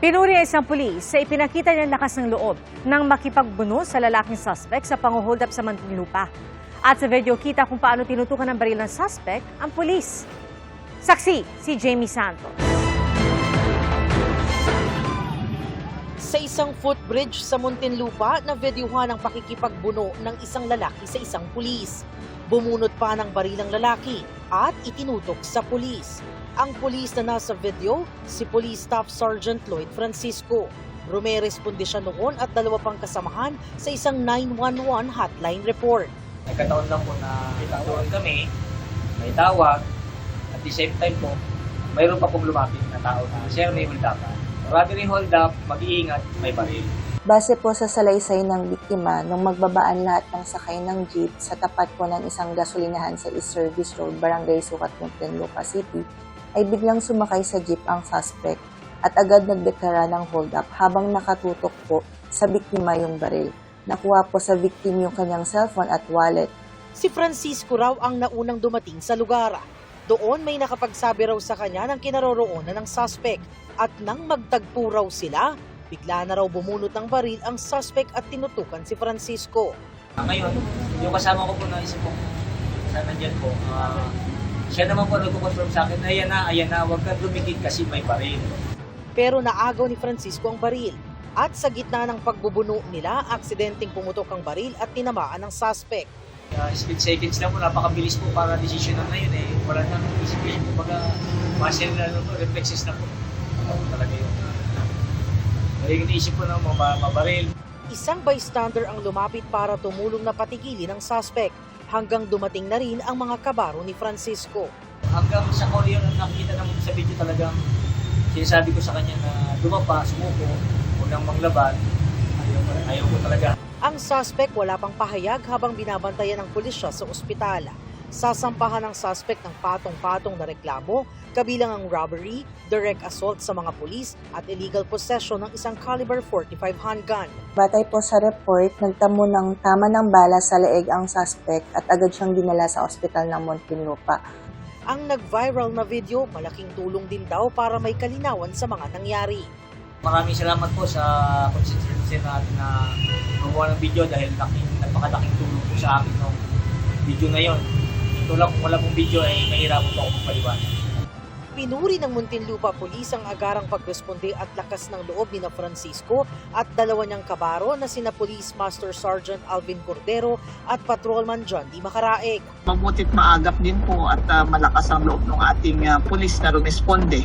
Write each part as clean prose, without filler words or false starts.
Pinuri ang isang pulis sa ipinakita niyang lakas ng loob nang makipagbuno sa lalaking suspect sa pang-hold up sa Muntinlupa. At sa video kita kung paano tinutukan ng baril ng suspect ang pulis. Saksi si Jamie Santos. Sa isang footbridge sa Muntinlupa na videohan ang pakikipagbuno ng isang lalaki sa isang pulis. Bumunot pa ng baril ang lalaki at itinutok sa pulis. Ang pulis na nasa video, si Police Staff Sergeant Lloyd Francisco. Rumeresponde siya noon at dalawa pang kasamahan sa isang 911 hotline report. Nagkataon lang po na doon kami, may tawag, at the same time po, mayroon pa pong lumapit na tao na, "Sir, may hold up." Marami rin hold up, mag-iingat, may baril. Base po sa salaysay ng biktima, nung magbabaan lahat ng sakay ng jeep sa tapat po ng isang gasolinahan sa East Service Road, Barangay Sucat, Muntinlupa City, ay biglang sumakay sa jeep ang suspect at agad nagdeklara ng hold up habang nakatutok po sa biktima yung baril. Nakuha po sa victim yung kanyang cellphone at wallet. Si Francisco raw ang naunang dumating sa lugar. Doon may nakapagsabi raw sa kanya ng kinaroroonan ng suspect at nang magtagpo raw sila, bigla na raw bumunot ng baril ang suspect at tinutukan si Francisco. Ngayon, yung kasama ko po na isa po, sa nandyan po, siya naman po nagko-confirm sa akin, ayan na, huwag kang dumikit kasi may baril. Pero naagaw ni Francisco ang baril at sa gitna ng pagbubuno nila, aksidenteng pumutok ang baril at tinamaan ng suspect. Split seconds lang po, napakabilis po para decision na yun eh. Wala nang isipin po, muscle na po, reflexes na po. Talaga yun. Yung naisip po na mabaril. Isang bystander ang lumapit para tumulong na patigilin ang suspect hanggang dumating na rin ang mga kabaro ni Francisco. Hanggang sa Korea na nakikita naman sa video talagang sinasabi ko sa kanya na dumapa, sumuko, unang manglaban, ayaw ko talaga. Ang suspect wala pang pahayag habang binabantayan ng pulisya sa ospital. Sasampahan ng suspect ng patong-patong na reklamo, kabilang ang robbery, direct assault sa mga pulis at illegal possession ng isang caliber .45 handgun. Batay po sa report, nagtamo ng tama ng bala sa leeg ang suspect at agad siyang dinala sa ospital ng Muntinlupa. Ang nag-viral na video, malaking tulong din daw para may kalinawan sa mga nangyari. Maraming salamat po sa consistency natin na gumawa ng video dahil napakalaking tulong po sa akin ng video na yon. Ito lang, kung wala pong video ay mahirapan po ako magpaliwanag. Pinuri ng Muntinlupa Police ang agarang pagresponde at lakas ng loob ni Francisco at dalawa niyang kabaro na sina Police Master Sergeant Alvin Cordero at Patrolman John D. Macaraeg. Mabutit maagap din po at malakas ang loob ng ating pulis na rumesponde.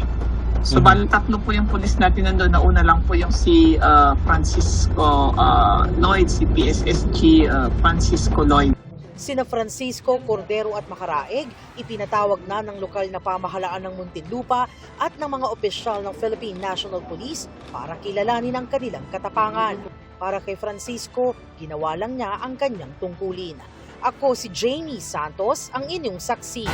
So bali tatlo po yung pulis natin nandoon. Nauna lang po yung si Francisco Lloyd, si PSSG Francisco Lloyd. Sina Francisco, Cordero at Macaraeg, ipinatawag na ng lokal na pamahalaan ng Muntinlupa at ng mga opisyal ng Philippine National Police para kilalanin ang kanilang katapangan. Para kay Francisco, ginawa lang niya ang kanyang tungkulin. Ako si Jamie Santos, ang inyong saksi.